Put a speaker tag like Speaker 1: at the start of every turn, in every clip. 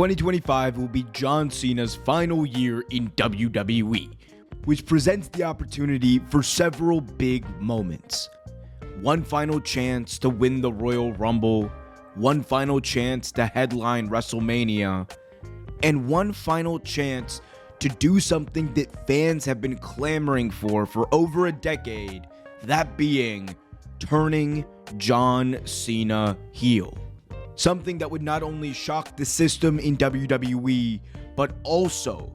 Speaker 1: 2025 will be John Cena's final year in WWE, which presents the opportunity for several big moments. One final chance to win the Royal Rumble, one final chance to headline WrestleMania, and one final chance to do something that fans have been clamoring for over a decade, that being turning John Cena heel. Something that would not only shock the system in WWE, but also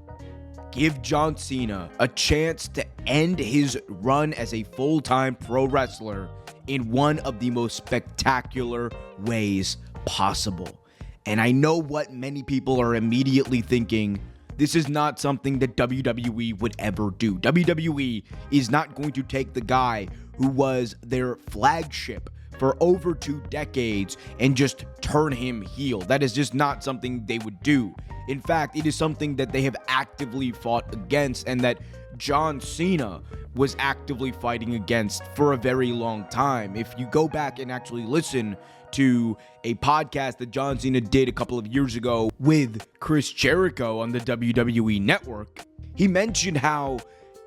Speaker 1: give John Cena a chance to end his run as a full-time pro wrestler in one of the most spectacular ways possible. And I know what many people are immediately thinking. This is not something that WWE would ever do. WWE is not going to take the guy who was their flagship for over 2 decades and just turn him heel. That is just not something they would do. In fact, it is something that they have actively fought against and that John Cena was actively fighting against for a very long time. If you go back and actually listen to a podcast that John Cena did a couple of years ago with Chris Jericho on the WWE Network, he mentioned how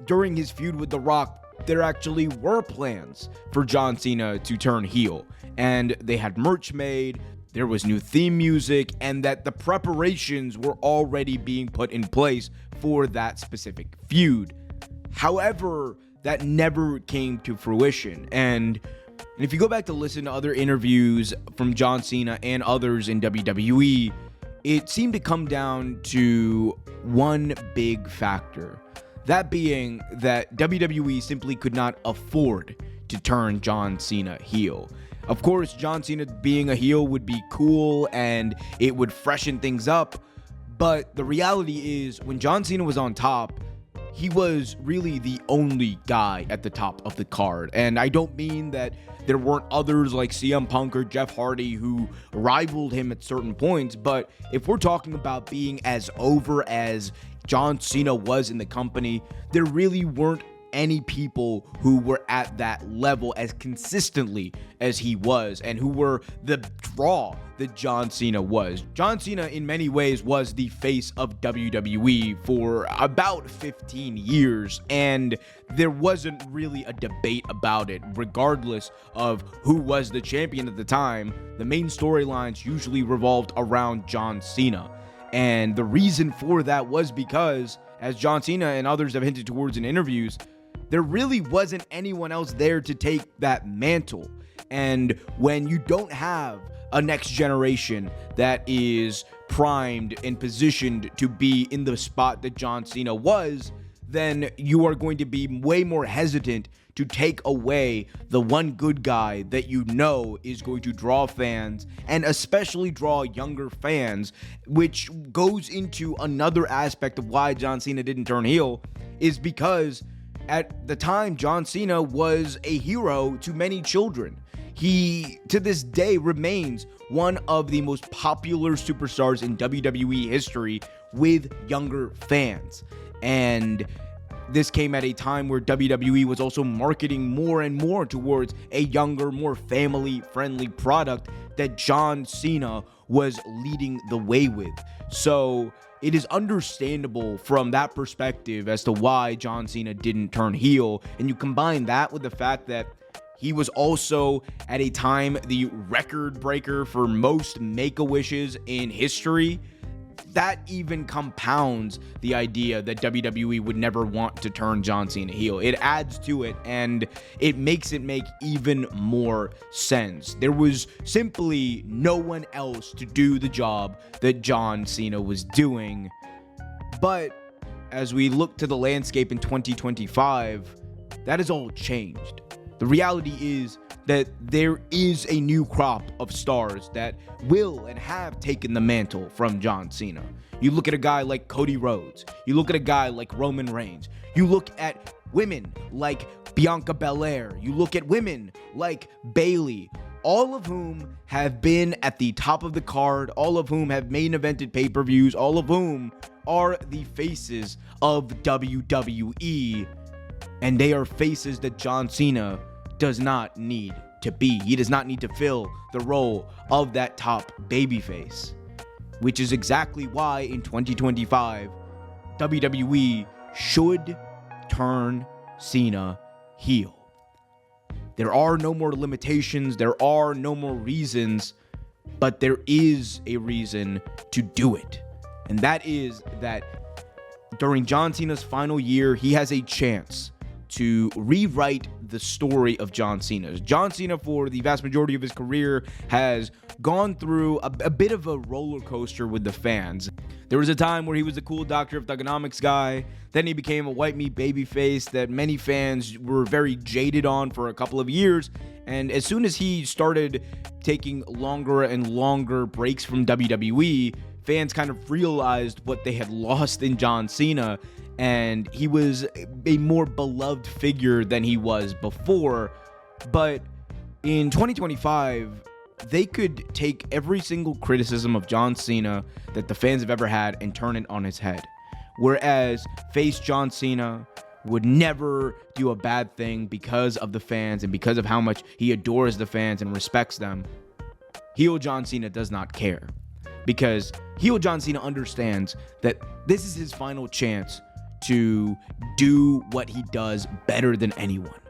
Speaker 1: during his feud with The Rock, there actually were plans for John Cena to turn heel, and they had merch made, there was new theme music, and that the preparations were already being put in place for that specific feud. However, that never came to fruition, and if you go back to listen to other interviews from John Cena and others in WWE, it seemed to come down to one big factor. That being that WWE simply could not afford to turn John Cena heel. Of course, John Cena being a heel would be cool and it would freshen things up, but the reality is when John Cena was on top, he was really the only guy at the top of the card. And I don't mean that there weren't others like CM Punk or Jeff Hardy who rivaled him at certain points, but if we're talking about being as over as John Cena was in the company, there really weren't any people who were at that level as consistently as he was and who were the draw that John Cena was. John Cena in many ways was the face of WWE for about 15 years, and there wasn't really a debate about it. Regardless of who was the champion at the time, the main storylines usually revolved around John Cena. And the reason for that was because, as John Cena and others have hinted towards in interviews, there really wasn't anyone else there to take that mantle. And when you don't have a next generation that is primed and positioned to be in the spot that John Cena was, then you are going to be way more hesitant to take away the one good guy that you know is going to draw fans and especially draw younger fans, which goes into another aspect of why John Cena didn't turn heel, is because at the time John Cena was a hero to many children. He, to this day, remains one of the most popular superstars in WWE history with younger fans. And this came at a time where WWE was also marketing more and more towards a younger, more family-friendly product that John Cena was leading the way with. So it is understandable from that perspective as to why John Cena didn't turn heel. And you combine that with the fact that he was also, at a time, the record breaker for most Make-A-Wishes in history. That even compounds the idea that WWE would never want to turn John Cena heel. It adds to it, and it makes it make even more sense. There was simply no one else to do the job that John Cena was doing. But as we look to the landscape in 2025, that has all changed. The reality is that there is a new crop of stars that will and have taken the mantle from John Cena. You look at a guy like Cody Rhodes. You look at a guy like Roman Reigns. You look at women like Bianca Belair. You look at women like Bayley. All of whom have been at the top of the card. All of whom have main evented pay-per-views. All of whom are the faces of WWE. And they are faces that John Cena does not need to be. He does not need to fill the role of that top babyface. which is exactly why in 2025, WWE should turn Cena heel. There are no more limitations, there are no more reasons, but there is a reason to do it. And that is that during John Cena's final year, he has a chance to rewrite the story of John Cena. John Cena, for the vast majority of his career, has gone through a bit of a roller coaster with the fans. There was a time where he was the cool Doctor of Thugonomics guy. Then he became a white meat babyface that many fans were very jaded on for a couple of years. And as soon as he started taking longer and longer breaks from WWE, fans kind of realized what they had lost in John Cena, and he was a more beloved figure than he was before. But in 2025, they could take every single criticism of John Cena that the fans have ever had and turn it on his head. Whereas face John Cena would never do a bad thing because of the fans and because of how much he adores the fans and respects them, heel John Cena does not care. Because heel John Cena understands that this is his final chance to do what he does better than anyone.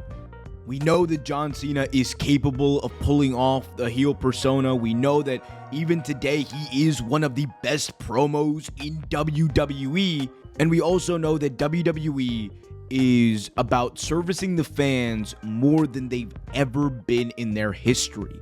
Speaker 1: We know that John Cena is capable of pulling off the heel persona. We know that even today he is one of the best promos in WWE. And we also know that WWE is about servicing the fans more than they've ever been in their history.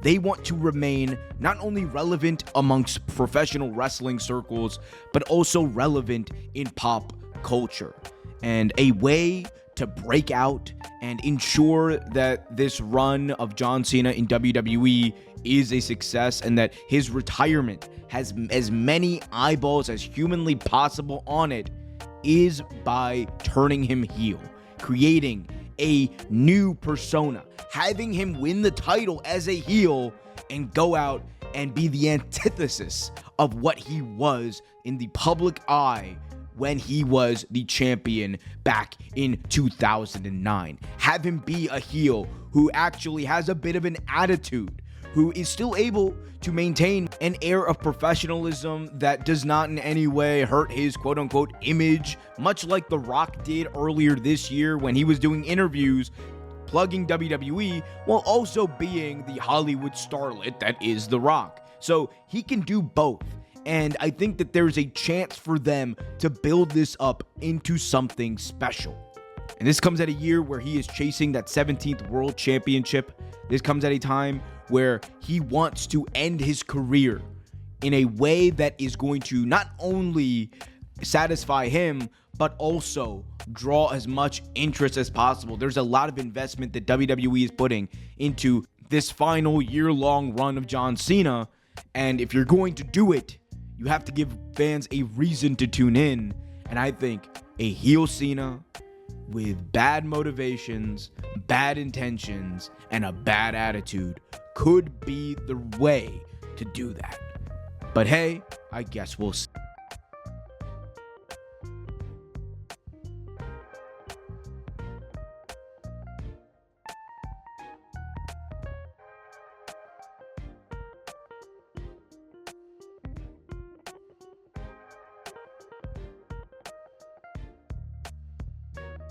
Speaker 1: They want to remain not only relevant amongst professional wrestling circles, but also relevant in pop culture. And a way to break out and ensure that this run of John Cena in WWE is a success and that his retirement has as many eyeballs as humanly possible on it is by turning him heel, creating a new persona, having him win the title as a heel and go out and be the antithesis of what he was in the public eye when he was the champion back in 2009. Have him be a heel who actually has a bit of an attitude, who is still able to maintain an air of professionalism that does not in any way hurt his quote-unquote image, much like The Rock did earlier this year when he was doing interviews plugging WWE while also being the Hollywood starlet that is The Rock. So he can do both. And I think that there's a chance for them to build this up into something special. And this comes at a year where he is chasing that 17th World Championship. This comes at a time where he wants to end his career in a way that is going to not only satisfy him, but also draw as much interest as possible. There's a lot of investment that WWE is putting into this final year-long run of John Cena. And if you're going to do it, you have to give fans a reason to tune in. And I think a heel Cena with bad motivations, bad intentions, and a bad attitude could be the way to do that. But hey, I guess we'll see.